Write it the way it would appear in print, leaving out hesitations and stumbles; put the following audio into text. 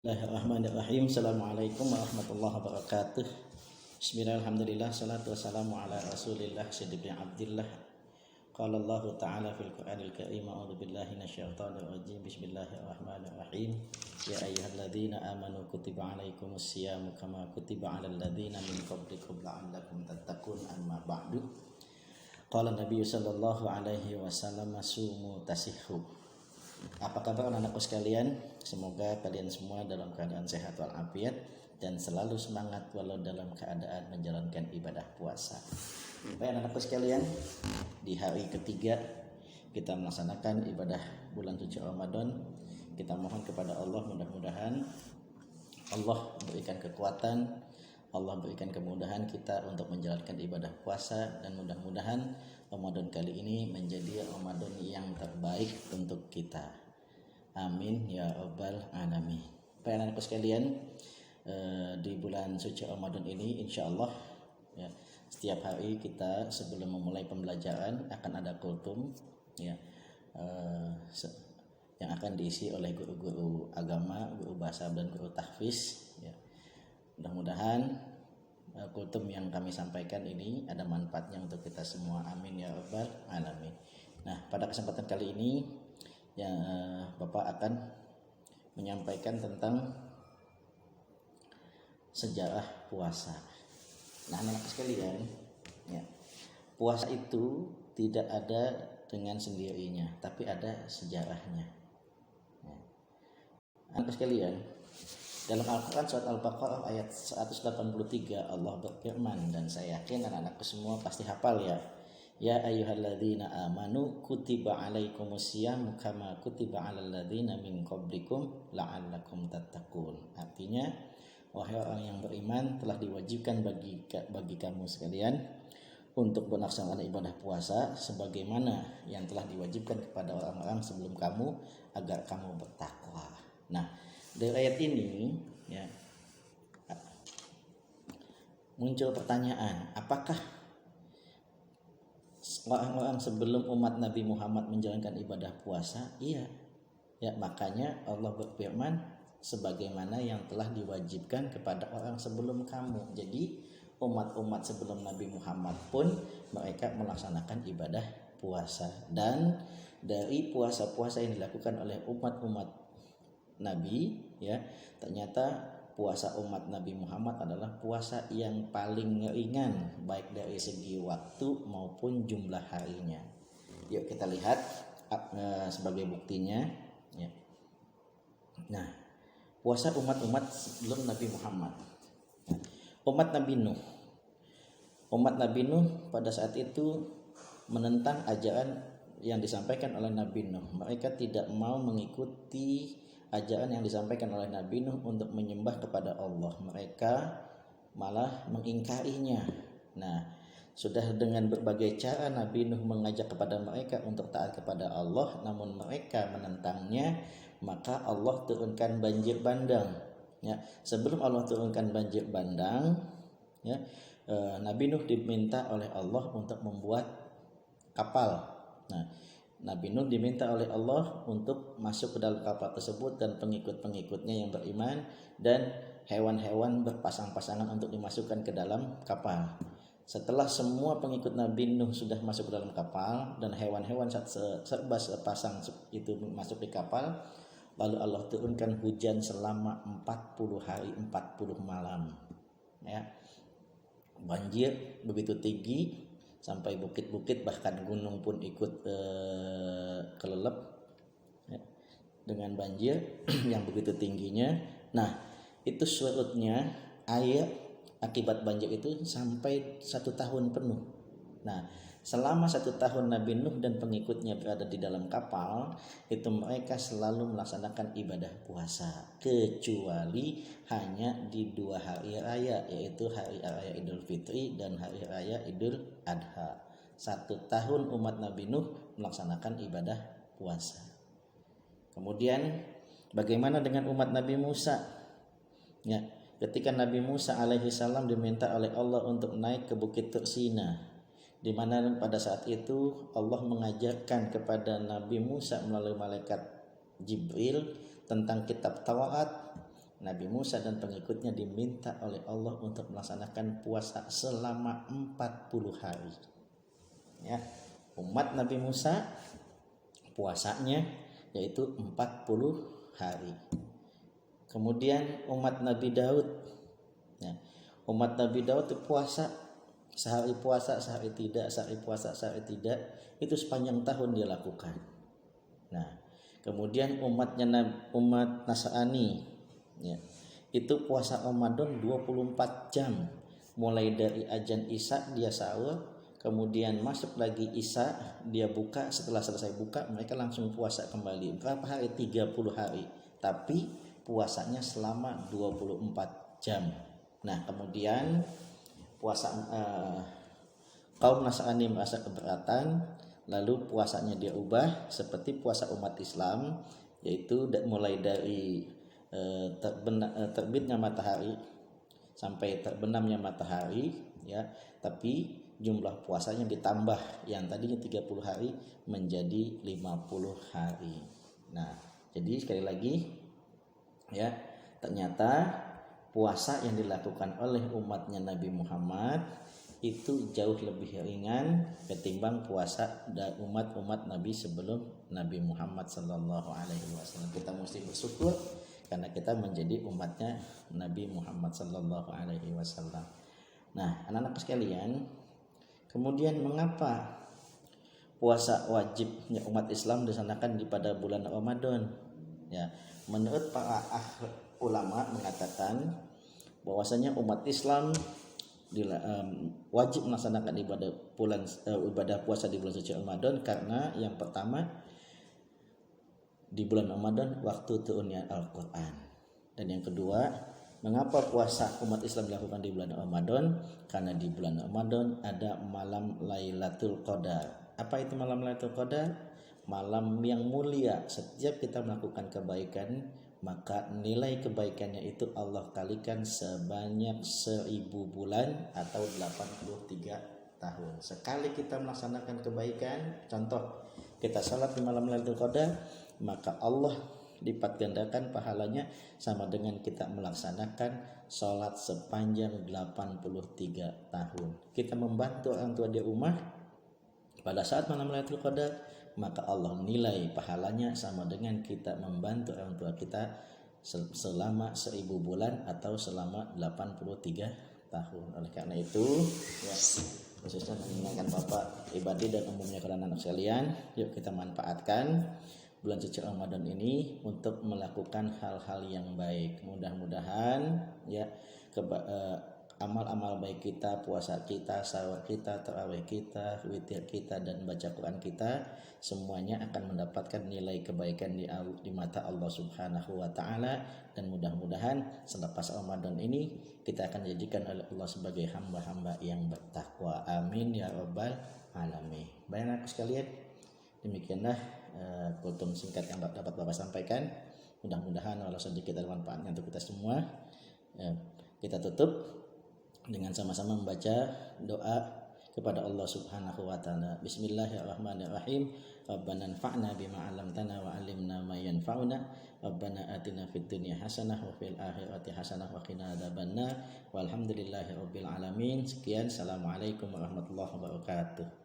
Bismillahirrahmanirrahim. Assalamualaikum warahmatullahi wabarakatuh. Bismillahirrahmanirrahim. Salatu wassalamu ala rasulillah Sayyidina Abdillah. Qala Allah Ta'ala fil Qur'anil Karim. A'udzu billahi minasyaitonir rajim. Bismillahirrahmanirrahim. Ya ayyuhalladzina amanu kutiba alaikumus syiyamu kama kutiba alal ladzina min qablikum la'allakum tattaqun. Amma ba'du. Qala Nabi sallallahu alaihi wasallam sumu tasihhu. Apa kabar anak-anakku sekalian? Semoga kalian semua dalam keadaan sehat walafiat dan selalu semangat walau dalam keadaan menjalankan ibadah puasa. Baik anak-anakku sekalian, di hari ketiga kita melaksanakan ibadah bulan suci Ramadan. Kita mohon kepada Allah mudah-mudahan Allah berikan kekuatan, Allah berikan kemudahan kita untuk menjalankan ibadah puasa, dan mudah-mudahan Ramadan kali ini menjadi Ramadan yang terbaik untuk kita. Amin ya rabbal alamin. Baik anak-anakku sekalian, di bulan suci Ramadan ini insya Allah ya, setiap hari kita sebelum memulai pembelajaran akan ada kultum ya, yang akan diisi oleh guru-guru agama, guru bahasa dan guru tahfiz ya. Mudah-mudahan kultum yang kami sampaikan ini ada manfaatnya untuk kita semua. Amin ya rabbal alamin. Nah, pada kesempatan kali ini ya, Bapak akan menyampaikan tentang sejarah puasa. Nah, anak-anak sekalian, ya, puasa itu tidak ada dengan sendirinya, tapi ada sejarahnya. Ya. Anak sekalian, dalam Al-Quran surat Al-Baqarah ayat 183 Allah berfirman, dan saya yakin anak-anakku semua pasti hafal ya. Ya ayyuhalladzina amanu kutiba alaikumusiyam kama kutiba alal ladzina min qablikum la'allakum tattaqun. Artinya, wahai orang yang beriman, telah diwajibkan bagi kamu sekalian untuk melaksanakan ibadah puasa sebagaimana yang telah diwajibkan kepada orang-orang sebelum kamu agar kamu bertakwa. Nah, dari ayat ini ya, muncul pertanyaan, apakah orang-orang sebelum umat Nabi Muhammad menjalankan ibadah puasa? Iya. Ya, makanya Allah berfirman sebagaimana yang telah diwajibkan kepada orang sebelum kamu. Jadi umat-umat sebelum Nabi Muhammad pun mereka melaksanakan ibadah puasa, dan dari puasa-puasa yang dilakukan oleh umat-umat Nabi ya, ternyata puasa umat Nabi Muhammad adalah puasa yang paling ringan baik dari segi waktu maupun jumlah harinya. Yuk kita lihat sebagai buktinya ya. Nah, puasa umat-umat sebelum Nabi Muhammad. Umat Nabi Nuh pada saat itu menentang ajaran yang disampaikan oleh Nabi Nuh. Mereka tidak mau mengikuti ajaran yang disampaikan oleh Nabi Nuh untuk menyembah kepada Allah. Mereka malah mengingkarinya. Nah, sudah dengan berbagai cara Nabi Nuh mengajak kepada mereka untuk taat kepada Allah, namun mereka menentangnya. Maka Allah turunkan banjir bandang. Ya, sebelum Allah turunkan banjir bandang, ya, Nabi Nuh diminta oleh Allah untuk membuat kapal. Nah, Nabi Nuh diminta oleh Allah untuk masuk ke dalam kapal tersebut dan pengikut-pengikutnya yang beriman, dan hewan-hewan berpasang-pasangan untuk dimasukkan ke dalam kapal. Setelah semua pengikut Nabi Nuh sudah masuk ke dalam kapal dan hewan-hewan serba sepasang itu masuk di kapal, lalu Allah turunkan hujan selama 40 hari 40 malam. Ya. Banjir begitu tinggi sampai bukit-bukit bahkan gunung pun ikut kelelep ya, dengan banjir yang begitu tingginya. Nah, itu surutnya air akibat banjir itu sampai 1 tahun penuh. Nah, selama 1 tahun Nabi Nuh dan pengikutnya berada di dalam kapal, itu mereka selalu melaksanakan ibadah puasa, kecuali hanya di 2 hari raya, yaitu hari raya Idul Fitri dan hari raya Idul Adha. 1 tahun umat Nabi Nuh melaksanakan ibadah puasa. Kemudian bagaimana dengan umat Nabi Musa? Ya, ketika Nabi Musa alaihi salam diminta oleh Allah untuk naik ke Bukit Tursina, di mana pada saat itu Allah mengajarkan kepada Nabi Musa melalui malaikat Jibril tentang kitab Taurat, Nabi Musa dan pengikutnya diminta oleh Allah untuk melaksanakan puasa selama 40 hari. Ya, umat Nabi Musa puasanya yaitu 40 hari. Kemudian umat Nabi Daud, ya, umat Nabi Daud itu puasa sehari tidak, sehari puasa sehari tidak, itu sepanjang tahun dia lakukan. Nah, kemudian umat Nasrani, ya, itu puasa Ramadan 24 jam, mulai dari azan Isya dia sahur, kemudian masuk lagi Isya dia buka, setelah selesai buka mereka langsung puasa kembali. Berapa hari? 30 hari, tapi puasanya selama 24 jam. Nah, kemudian puasa kaum Nasrani merasa keberatan, lalu puasanya dia ubah seperti puasa umat Islam, yaitu mulai dari terbitnya matahari sampai terbenamnya matahari, ya, tapi jumlah puasanya ditambah, yang tadinya 30 hari menjadi 50 hari. Nah, jadi sekali lagi, ya, ternyata puasa yang dilakukan oleh umatnya Nabi Muhammad itu jauh lebih ringan ketimbang puasa umat-umat Nabi sebelum Nabi Muhammad Sallallahu Alaihi Wasallam. Kita mesti bersyukur karena kita menjadi umatnya Nabi Muhammad Sallallahu Alaihi Wasallam. Nah, anak-anak sekalian, kemudian mengapa puasa wajibnya umat Islam disanakan pada bulan Ramadan? Ya, menurut para ulama mengatakan bahwasanya umat Islam wajib melaksanakan ibadah puasa di bulan suci Ramadan karena yang pertama, di bulan Ramadan waktu turunnya Al-Quran, dan yang kedua, mengapa puasa umat Islam dilakukan di bulan Ramadan? Karena di bulan Ramadan ada malam Lailatul Qadar. Apa itu malam Lailatul Qadar? Malam yang mulia. Setiap kita melakukan kebaikan, maka nilai kebaikannya itu Allah kalikan sebanyak 1000 bulan atau 83 tahun. Sekali kita melaksanakan kebaikan, contoh kita salat di malam Lailatul Qadar, maka Allah lipat gandakan pahalanya sama dengan kita melaksanakan sholat sepanjang 83 tahun. Kita membantu orang tua di rumah pada saat malam Lailatul Qadar, maka Allah nilai pahalanya sama dengan kita membantu orang tua kita selama 1000 bulan atau selama 83 tahun. Oleh karena itu, ya, khususnya mengingatkan Bapak pribadi dan umumnya kepada anak sekalian, yuk kita manfaatkan bulan suci Ramadan ini untuk melakukan hal-hal yang baik. Mudah-mudahan, ya, amal-amal baik kita, puasa kita, sahur kita, tarawih kita, witir kita, dan baca Quran kita, semuanya akan mendapatkan nilai kebaikan di mata Allah Subhanahu wa Ta'ala. Dan mudah-mudahan selepas Ramadan ini kita akan dijadikan oleh Allah sebagai hamba-hamba yang bertakwa. Amin ya rabbal alamin. Baik anak sekalian, demikianlah kultum singkat yang dapat Bapak sampaikan. Mudah-mudahan Allah sedikit ada manfaatnya untuk kita semua. Kita tutup dengan sama-sama membaca doa kepada Allah Subhanahu wa Ta'ala. Bismillahirrahmanirrahim. Rabbana anfa'na bima 'allamtana wa 'allimna ma yanfa'una. Rabbana atina fid dunya hasanah wa fil akhirati hasanah wa qina adzabannar. Walhamdulillahirabbil alamin. Sekian, assalamualaikum warahmatullahi wabarakatuh.